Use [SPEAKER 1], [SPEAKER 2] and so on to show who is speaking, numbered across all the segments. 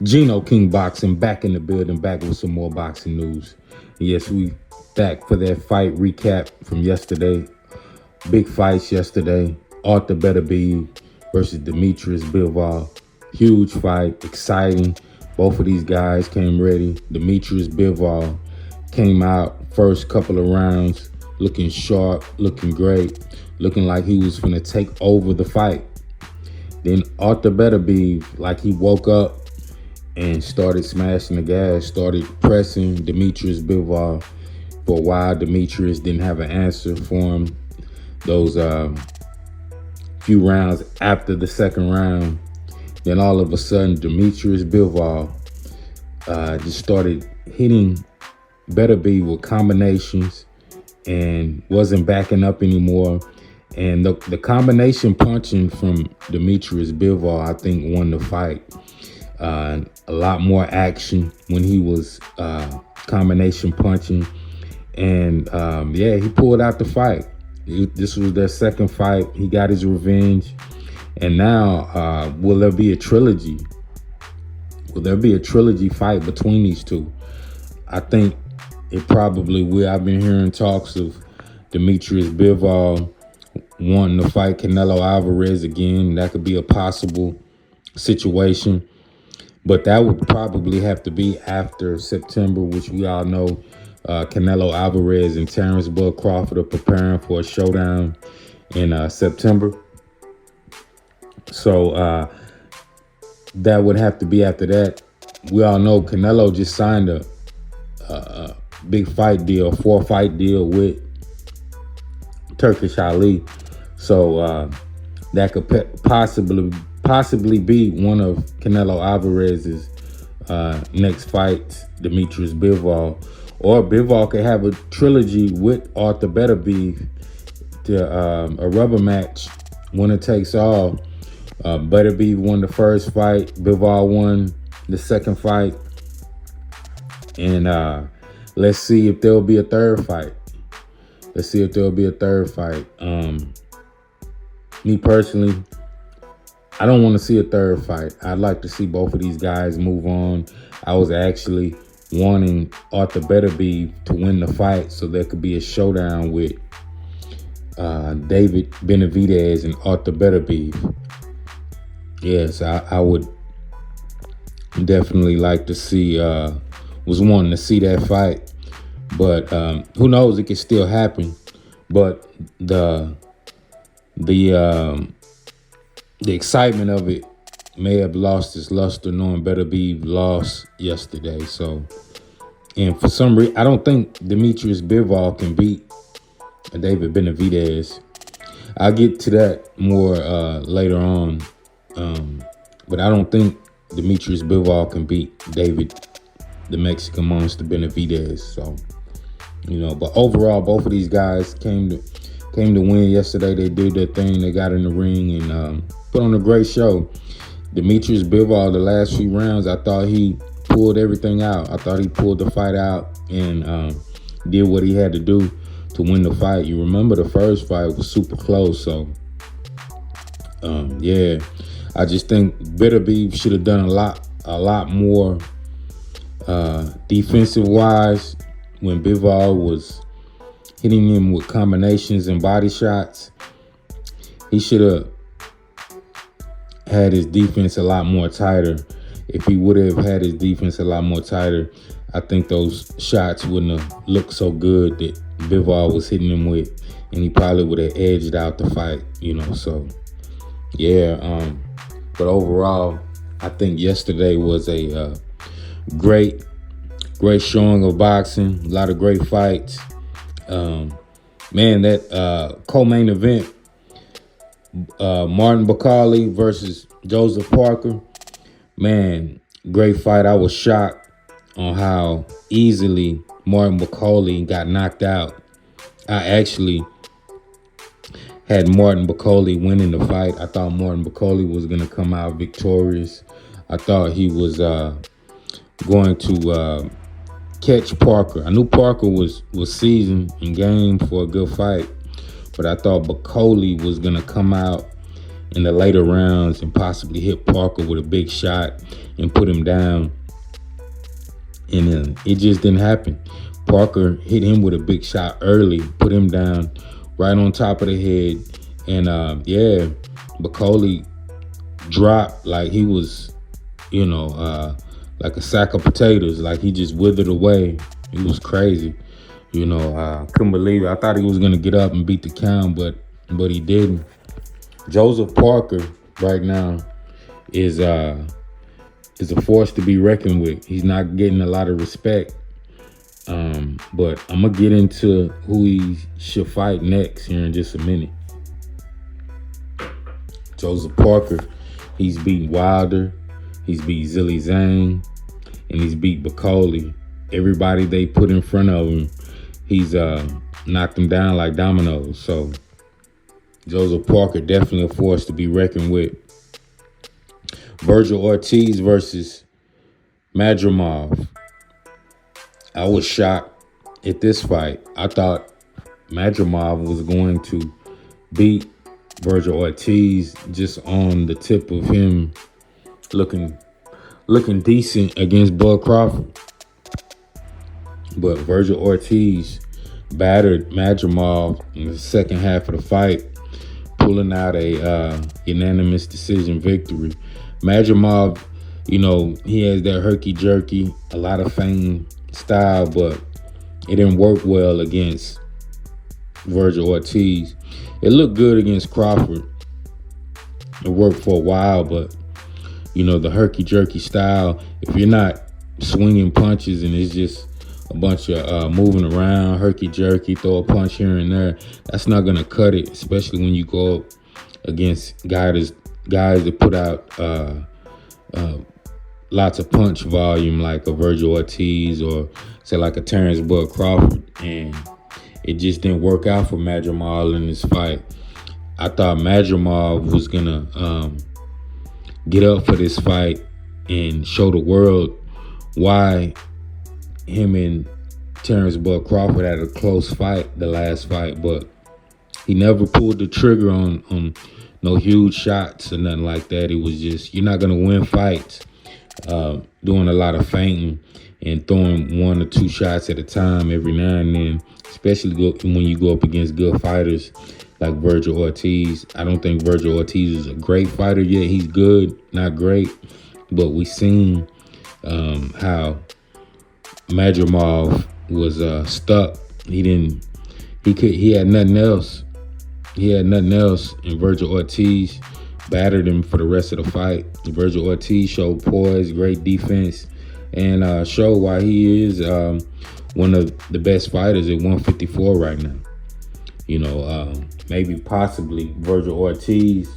[SPEAKER 1] Gino King Boxing back in the building, back with some more boxing news. Yes, we back for that fight recap from yesterday. Big fights yesterday. Arthur Beterbiev versus Demetrius Bivol. Huge fight, exciting. Both of these guys came ready. Demetrius Bivol came out first couple of rounds looking sharp, looking great, looking like he was finna take over the fight. Then Arthur Beterbiev, like he woke up and started smashing the gas, started pressing Demetrius Bivol. For a while, Demetrius didn't have an answer for him. Those few rounds after the second round, then all of a sudden, Demetrius Bivol just started hitting Beterbiev with combinations and wasn't backing up anymore. And the combination punching from Demetrius Bivol, I think, won the fight. A lot more action when he was combination punching. And yeah, he pulled out the fight. This was their second fight. He got his revenge. And now, will there be a trilogy? Will there be a trilogy fight between these two? I think it probably will. I've been hearing talks of Demetrius Bivol wanting to fight Canelo Alvarez again. That could be a possible situation. But that would probably have to be after September, which we all know Canelo Alvarez and Terrence Bud Crawford are preparing for a showdown in September. So that would have to be after that. We all know Canelo just signed a big fight deal, a 4-fight deal with Turkish Ali. So that could possibly be one of Canelo Alvarez's next fights, Demetrius Bivol. Or Bivol could have a trilogy with Arthur Beterbiev to a rubber match, winner takes all. Beterbiev won the first fight, Bivol won the second fight. And let's see if there'll be a third fight. Me personally, I don't want to see a third fight. I'd like to see both of these guys move on. I was actually wanting Arthur Beterbiev to win the fight so there could be a showdown with David Benavidez and Arthur Beterbiev. Yes, I would definitely like to see, was wanting to see that fight. But who knows, it could still happen. But the excitement of it may have lost its luster knowing Beterbiev lost yesterday. So, and for some reason, I don't think Demetrius Bivol can beat David Benavidez. I'll get to that more later on. But I don't think Demetrius Bivol can beat David, the Mexican monster Benavidez. So, but overall, both of these guys came to win yesterday. They did their thing. They got in the ring and put on a great show. Demetrius Bivol, the last few rounds, I thought he pulled everything out. I thought he pulled the fight out and did what he had to do to win the fight. You remember the first fight was super close. So, yeah, I just think Beterbiev should have done a lot more defensive-wise when Bivol was hitting him with combinations and body shots. He should have had his defense a lot more tighter. If he would have had his defense a lot more tighter, I think those shots wouldn't have looked so good that Bivol was hitting him with, and he probably would have edged out the fight, So, yeah. But overall, I think yesterday was a great showing of boxing. A lot of great fights. Man, that co-main event, Martin Bakali versus Joseph Parker. Man, great fight. I was shocked on how easily Martin Bakali got knocked out. I actually had Martin Bakali winning the fight. I thought Martin Bakali was going to come out victorious. I thought he was going to catch Parker. I knew Parker was seasoned and game for a good fight, but I thought Bakali was going to come out in the later rounds and possibly hit Parker with a big shot and put him down. And then it just didn't happen. Parker hit him with a big shot early, put him down right on top of the head. And Bivol dropped like he was, like a sack of potatoes. Like he just withered away. It was crazy. Couldn't believe it. I thought he was going to get up and beat the count, but he didn't. Joseph Parker right now is a force to be reckoned with. He's not getting a lot of respect. But I'm going to get into who he should fight next here in just a minute. Joseph Parker, he's beat Wilder, he's beat Zhilei Zhang, and he's beat Bivol. Everybody they put in front of him, he's knocked them down like dominoes. So Joseph Parker definitely a force to be reckoned with. Vergil Ortiz versus Madrimov. I was shocked at this fight. I thought Madrimov was going to beat Vergil Ortiz just on the tip of him looking decent against Bud Crawford. But Vergil Ortiz battered Madrimov in the second half of the fight, pulling out a unanimous decision victory. Madrimov, he has that herky-jerky, a lot of feint style, but it didn't work well against Vergil Ortiz. It looked good against Crawford. It worked for a while, but, the herky-jerky style, if you're not swinging punches and it's just a bunch of moving around, herky-jerky, throw a punch here and there, that's not going to cut it, especially when you go up against guys that put out lots of punch volume like a Vergil Ortiz or, say, like a Terrence Bud Crawford. And it just didn't work out for Madrimov in this fight. I thought Madrimov was going to get up for this fight and show the world why him and Terrence Bud Crawford had a close fight, the last fight, but he never pulled the trigger on no huge shots or nothing like that. It was just, you're not going to win fights doing a lot of feinting and throwing 1 or 2 shots at a time every now and then, especially when you go up against good fighters like Vergil Ortiz. I don't think Vergil Ortiz is a great fighter yet. He's good, not great, but we seen how Madrimov was stuck. He had nothing else. And Vergil Ortiz battered him for the rest of the fight. Vergil Ortiz showed poise, great defense, and showed why he is one of the best fighters at 154 right now. Maybe possibly Vergil Ortiz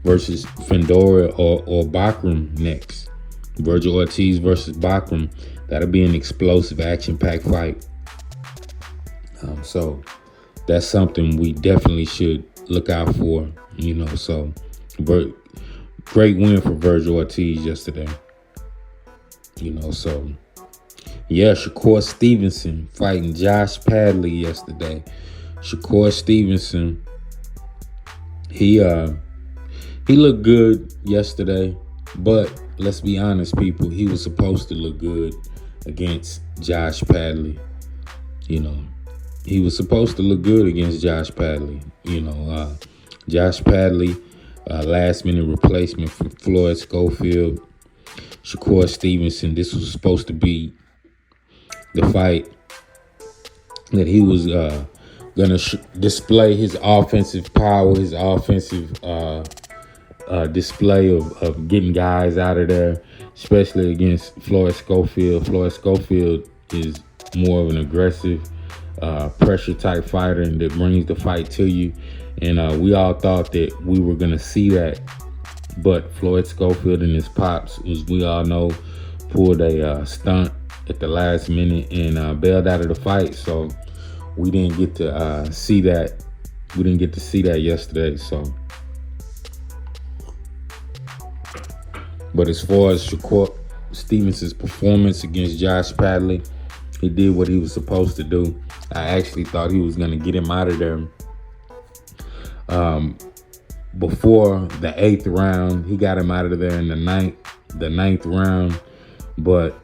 [SPEAKER 1] versus Fedorov or Bakram next. Vergil Ortiz versus Bakram. That'll be an explosive, action-packed fight. So that's something we definitely should look out for. So great win for Vergil Ortiz yesterday. Shakur Stevenson fighting Josh Padley yesterday. Shakur Stevenson, he looked good yesterday, but let's be honest, people, he was supposed to look good against Josh Padley. He was supposed to look good against Josh Padley. Josh Padley, last minute replacement for Floyd Schofield. Shakur Stevenson, this was supposed to be the fight that he was going to display his offensive power, his offensive display of getting guys out of there, especially against Floyd Schofield. Floyd Schofield is more of an aggressive, pressure type fighter and that brings the fight to you. And we all thought that we were going to see that. But Floyd Schofield and his pops, as we all know, pulled a stunt at the last minute and bailed out of the fight. So we didn't get to see that. We didn't get to see that yesterday. So, but as far as Shakur Stevenson's performance against Josh Padley, he did what he was supposed to do. I actually thought he was going to get him out of there before the 8th round. He got him out of there in the ninth round. But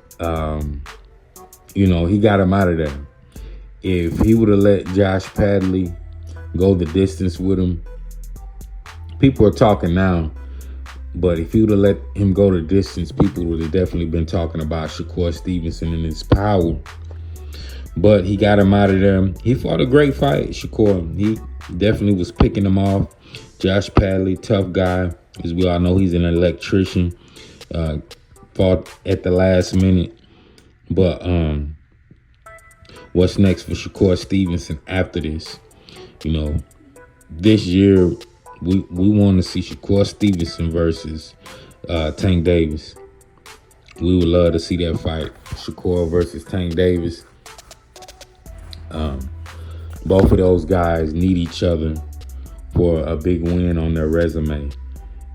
[SPEAKER 1] he got him out of there. If he would have let Josh Padley go the distance with him, people are talking now. But if he would have let him go the distance, people would have definitely been talking about Shakur Stevenson and his power. But he got him out of there. He fought a great fight, Shakur. He definitely was picking him off. Josh Padley, tough guy. As we all know, he's an electrician. Fought at the last minute. But what's next for Shakur Stevenson after this? This year, we want to see Shakur Stevenson versus Tank Davis. We would love to see that fight, Shakur versus Tank Davis. Both of those guys need each other for a big win on their resume.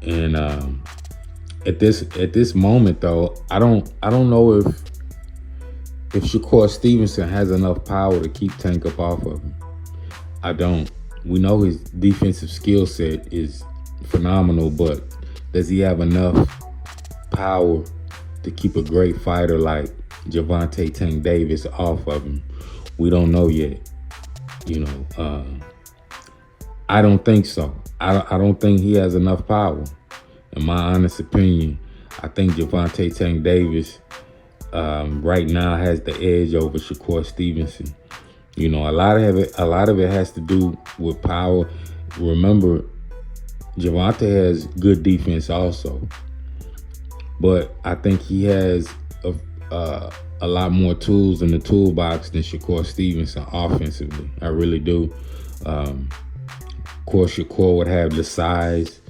[SPEAKER 1] And at this moment, though, I don't know if Shakur Stevenson has enough power to keep Tank up off of him. I don't. We know his defensive skill set is phenomenal, but does he have enough power to keep a great fighter like Gervonta Tank Davis off of him? We don't know yet. I don't think so. I don't think he has enough power. In my honest opinion, I think Gervonta Tank Davis right now has the edge over Shakur Stevenson. A lot of it has to do with power. Remember, Gervonta has good defense also, but I think he has a lot more tools in the toolbox than Shakur Stevenson offensively. I really do. Of course, Shakur would have the size,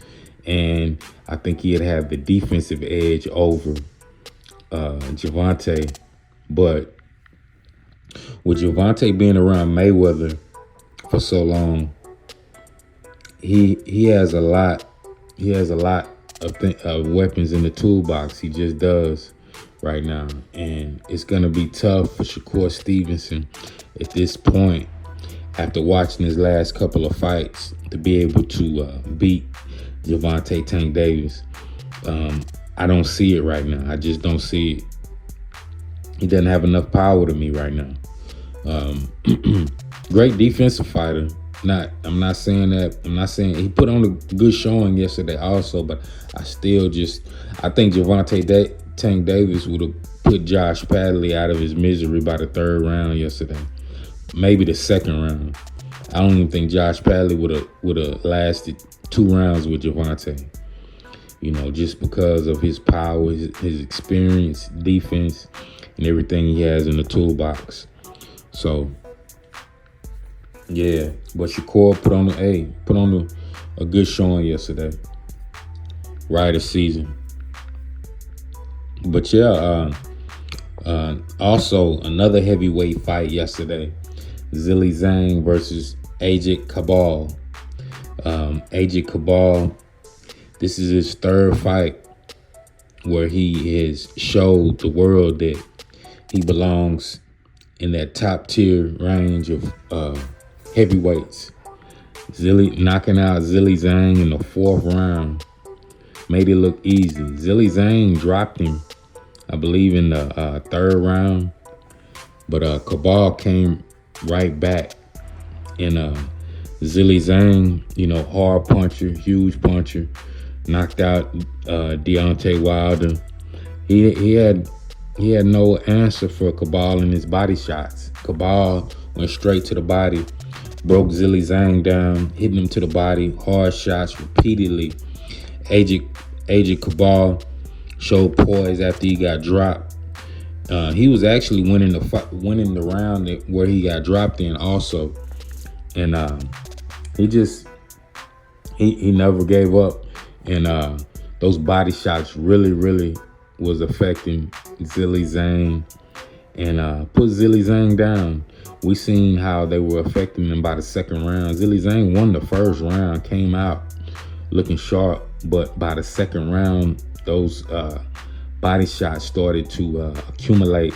[SPEAKER 1] and I think he'd have the defensive edge over Gervonta. But with Gervonta being around Mayweather for so long, he has a lot. He has a lot of weapons in the toolbox. He just does right now, and it's gonna be tough for Shakur Stevenson at this point, after watching his last couple of fights, to be able to beat Gervonta Tank Davis. I don't see it right now. I just don't see it. He doesn't have enough power to me right now. Great defensive fighter. I'm not saying that. I'm not saying he put on a good showing yesterday also, but I think Gervonta Tank Davis would have put Josh Padley out of his misery by the 3rd round yesterday. Maybe the 2nd round. I don't even think Josh Padley would have lasted 2 rounds with Gervonta. Just because of his power, his experience, defense, and everything he has in the toolbox. So, yeah. But Shakur put on a good showing yesterday. Riydah season. But yeah, also another heavyweight fight yesterday. Zhilei Zhang versus Kaybel. Kaybel, this is his 3rd fight where he has showed the world that he belongs in that top tier range of heavyweights. Knocking out Zhilei Zhang in the 4th round made it look easy. Zhilei Zhang dropped him, I believe, in the 3rd round, but Kaybel came right back. And Zhilei Zhang, hard puncher, huge puncher, knocked out Deontay Wilder. He had no answer for Kaybel in his body shots. Kaybel went straight to the body, broke Zhilei Zhang down, hitting him to the body, hard shots repeatedly. Kaybel showed poise after he got dropped. He was actually winning the round where he got dropped in also, and he never gave up, and those body shots really was affecting Zhilei Zhang, and put Zhilei Zhang down. We seen how they were affecting him by the 2nd round. Zhilei Zhang won the 1st round, came out looking sharp, but by the 2nd round, those body shots started to accumulate,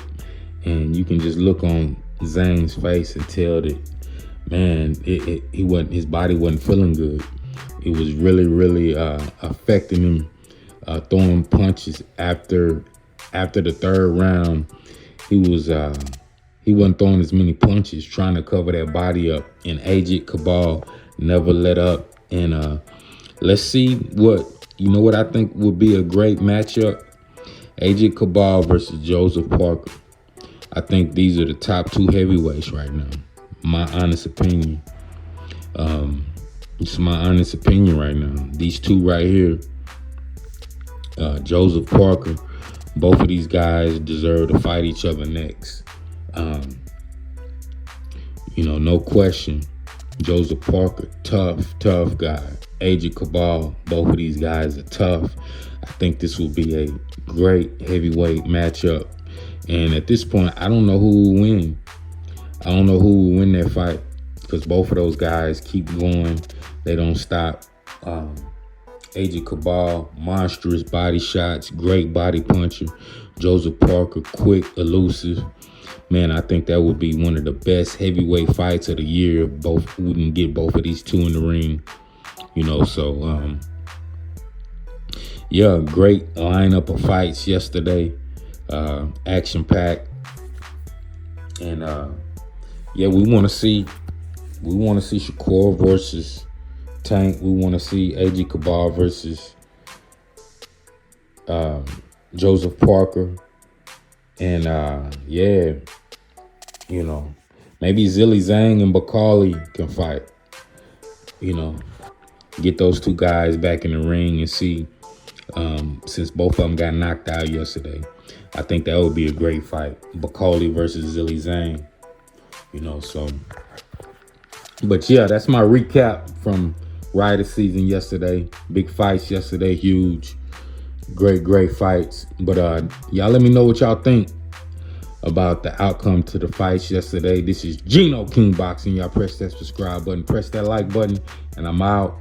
[SPEAKER 1] and you can just look on Zhang's face and tell that, man, his body wasn't feeling good. It was really affecting him, throwing punches after the third round. He wasn't throwing as many punches, trying to cover that body up. And Kaybel never let up. And let's see what I think would be a great matchup. Kaybel versus Joseph Parker. I think these are the top two heavyweights right now. My honest opinion. It's my honest opinion right now. These two right here, Joseph Parker, both of these guys deserve to fight each other next. No question. Joseph Parker, tough guy. Kaybel, both of these guys are tough. I think this will be a great heavyweight matchup. And at this point, I don't know who will win. I don't know who will win that fight because both of those guys keep going. They don't stop. Kaybel, monstrous body shots, great body puncher. Joseph Parker, quick, elusive. Man, I think that would be one of the best heavyweight fights of the year. We can get both of these two in the ring. Great lineup of fights yesterday. Action-packed. And we want to see Shakur versus Tank. We want to see Kaybel versus Joseph Parker. And maybe Zhilei Zhang and Bakali can fight. Get those two guys back in the ring and see. Since both of them got knocked out yesterday, I think that would be a great fight. Bakali versus Zhilei Zhang. But yeah, that's my recap from Riydah season yesterday. Big fights yesterday, huge. Great fights. But y'all let me know what y'all think about the outcome to the fights yesterday. This is Gino King Boxing. Y'all press that subscribe button, press that like button, and I'm out.